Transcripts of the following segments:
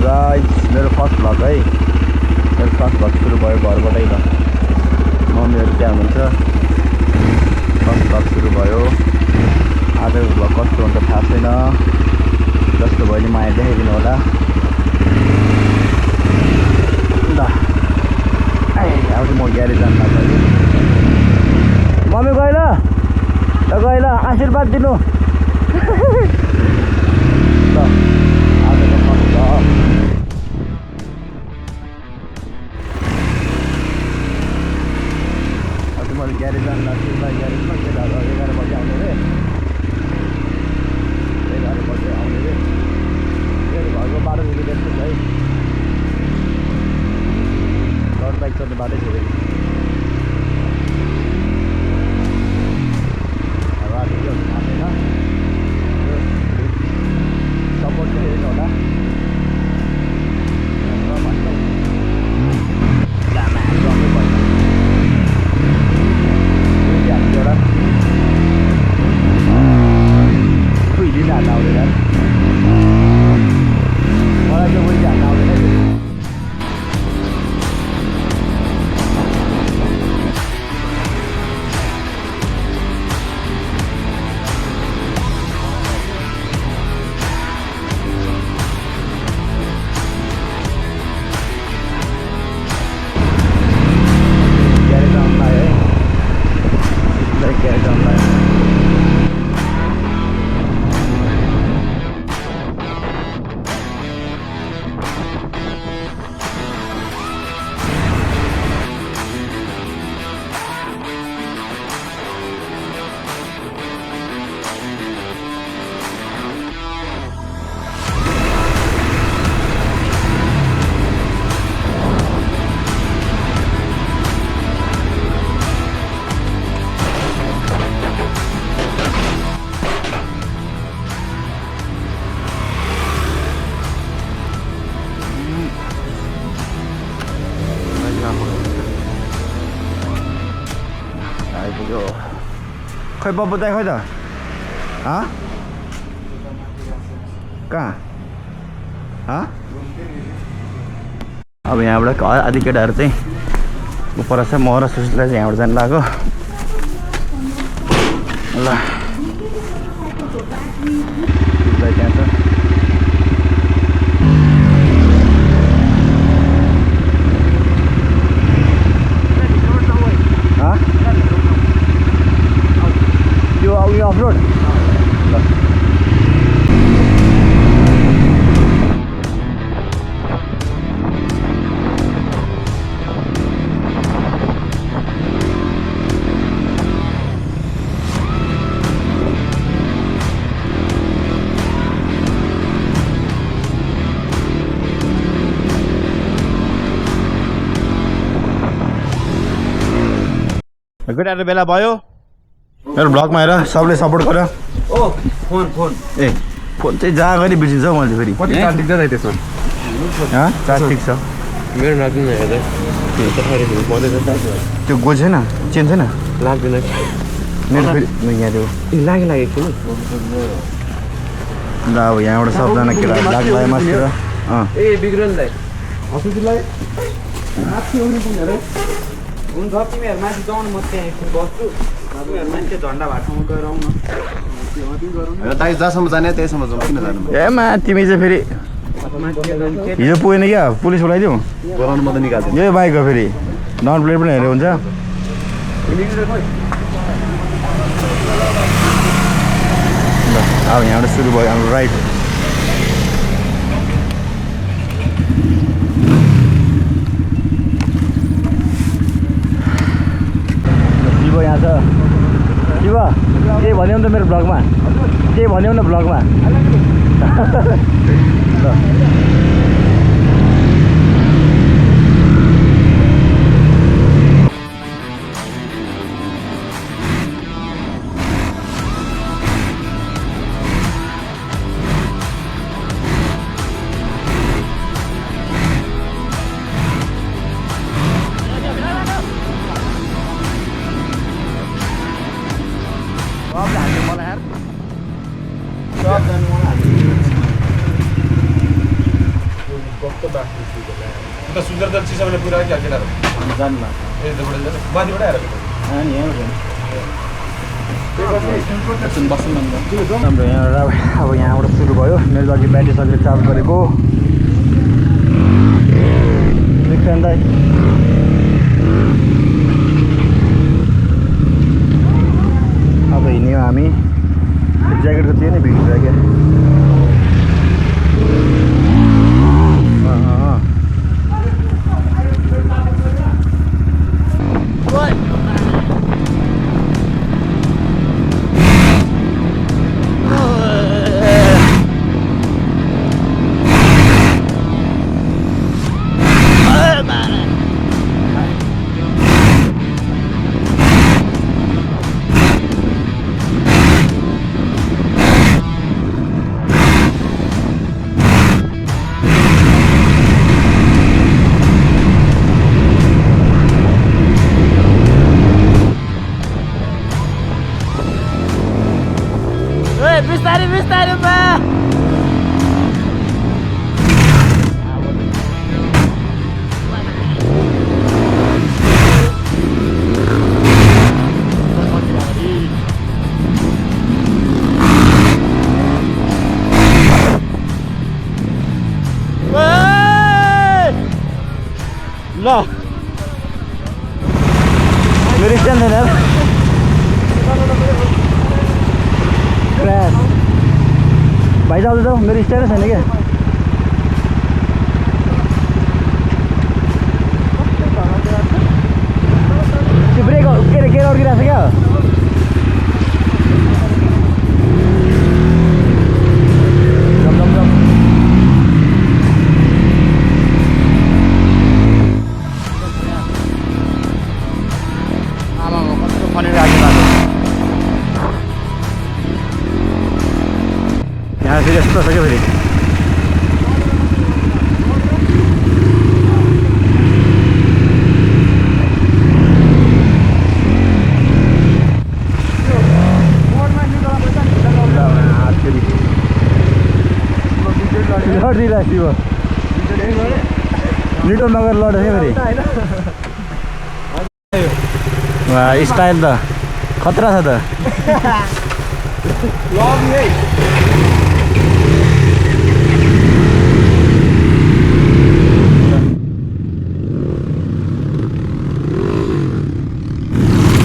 Guys, मेरो first vlog है। मेरो फर्स्ट भ्लग सुरु भयो घरबाटै ल। मम्मीहरू त्यहाँ हुनुहुन्छ। फर्स्ट भ्लग सुरु भयो। आजको भ्लग कस्तो हुन्छ थाहा छैन। जस्तो भयो नि माया देखाइदिनु होला। ल अब म ग्यारेज जान लाग्यो। मम्मी गएन गएन आशीर्वाद दिनु। ल आजको फर्स्ट भ्लग। मैले ग्यारेज जान लाग्छु। ग्यारेजमा केटाहरू 11 बजी आउने रे। 11 बजी आउने रे। मेरो घरको बाटो बिग्रेको छ है। रोड बाइक चल्ने बाटै थियो। बाटो के थाहा छैन। सपोर्ट चाहिँ होला। खै बब्बु दाइ खै त कहाँ अब यहाँबाट आधी केटाहरू चाहिँ पर छ। म र सुशीललाई चाहिँ यहाँबाट जानु लाग्यो। ल त्यहाँ छ। यो अफरोड केटाहरू बेला भयो। मेरो ब्लगमा हेर सबले सपोर्ट गर। ओ फोन ए फोन चाहिँ जहाँ गरी बिर्सिन्छ हौ मैले फेरि। कति चार्ज दिन्छ है त्यसमा? चार्ज ठिक छ। मेरो लाग्दैन हेर्दै त्यो गो छैन चेन छैन लाग्दैन। मेरो फेरि यहाँ त्यो लागेको थियो ल अब यहाँबाट सबजना केटाहरू लाग्यो मास्तिर। ए बिग्रन दाइ हस्पिटललाई माथि आउनु पर्ने अरे। हुन्छ तिमीहरू माथि जाउनु, म त्यहाँ एकछिन बस्छु। तिमीहरू मान्छे झन्डा भएको ठाउँमा गएर आउनु। दाइ जहाँसम्म जाने त्यहीसम्म जाउँ। किन जानु? ए तिमी चाहिँ फेरि हिजो पुगेन क्या पुलिस बोलाइदियो बोलाउनु म त निकाल्छु। यही बाइक हो फेरि नम्बर प्लेट पनि हेरेर हुन्छ। ल अब यहाँबाट सुरु भयो हाम्रो राइड। शिव यहाँ छ। शिव के भन्यौ नि त मेरो ब्लगमा? के भन्यौ न ब्लगमा? ल कस्तो बाँच्नु सुन्दैन उता सुन्दरदल चिसाउने पुरा क्या केटाहरू जान्न ए दबडे जानु माथिबाट आएर अनि यहाँ बस्नु राम्रो यहाँ अब यहाँबाट सुरु भयो मेरो अघि ब्याट्री सकेर चार्ज गरेको दाइ अब हिँड्यौँ हामी ज्याकेटको थियो नि भिड ज्याकेट बिस्तारै बिस्तारै बा ल मेरो स्ट्यान्ड छैन क्रास भाइ जाऊ जाऊ मेरो स्ट्यान्डै छैन क्या त्यो ब्रेक के अरे गेयर अड्किरहेको छ क्या यहाँ फेरि यस्तो छ क्या फेरि लडिरहेको निटो नगर लड फेरि स्टाइल त खतरा छ त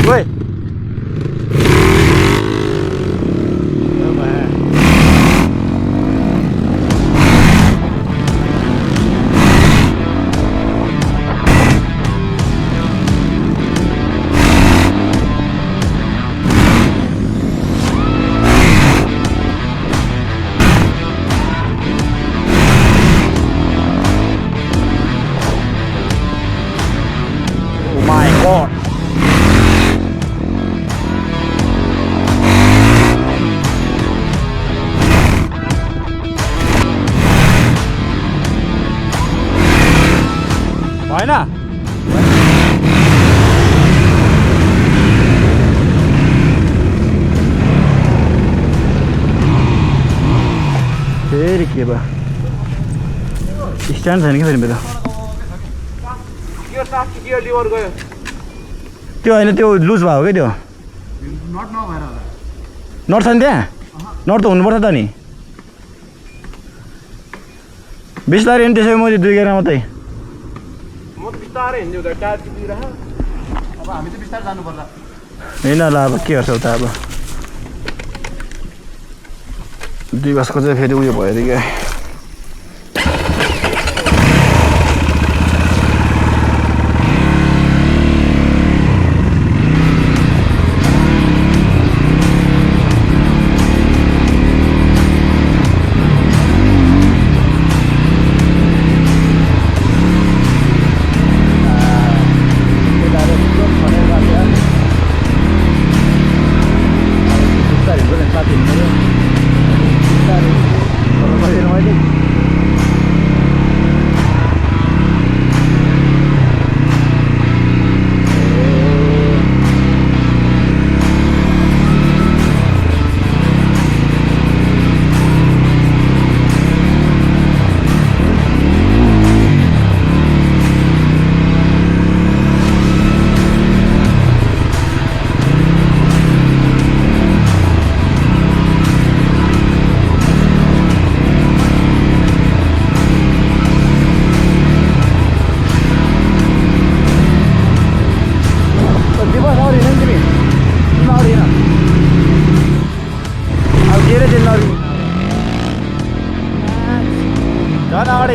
Woi. Oh my god. भएन फेरि के भयो स्ट्यान्ड छैन कि फेरि मेरो त्यो होइन त्यो लुज भयो क्या त्यो नट छ नि त्यहाँ नट त हुनुपर्छ त नि बिस्तारै नि त्यसै मैले 2 गेरमा मात्रै बिस्तारै हिँड्दै हुँदा टायर टिपिरह अब हामी चाहिँ बिस्तारै जानुपर्ला होइन ल अब के गर्छौ त अब दिवसको चाहिँ फेरि उयो भयो अरे क्या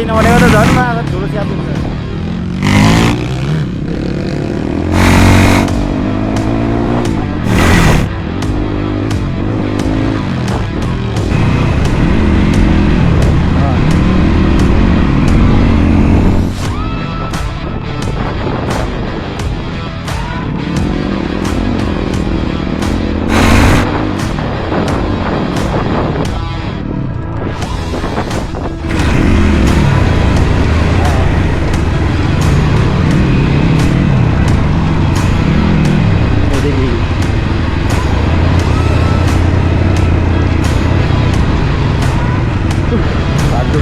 गाडी नभनेको त झन् अब ठुलो स्याप हुन्छ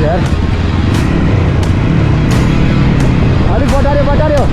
यार अलिक बटार्यो बटार्यो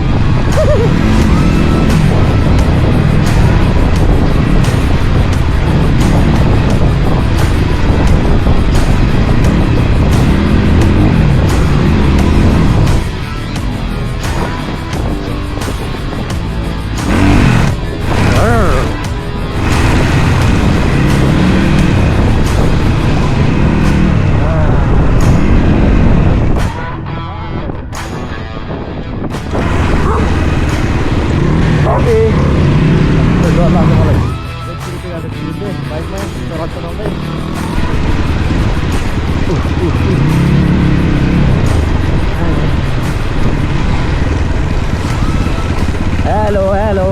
हेलो हेलो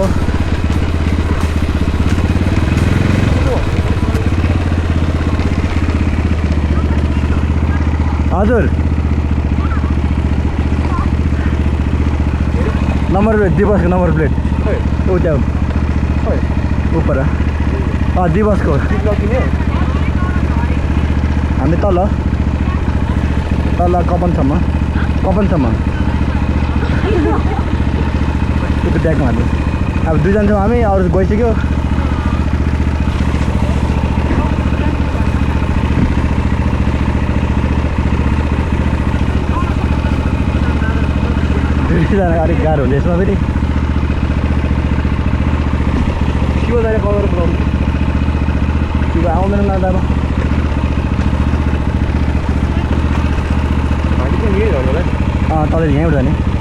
हजुर नम्बर प्लेट दिवसको नम्बर प्लेट ऊ त्यहाँ उपर दिवसको हामी तल कपनसम्म त्यो ब्यागमा हाल्नु अब दुईजना छौँ हामी अरू गइसक्यो दुईजना अलिक गाह्रो हुन्छ यसमा फेरि के जाने कभर पुऱ्याउनु के आउँदैन लाँदामा तल यहीँबाट जाने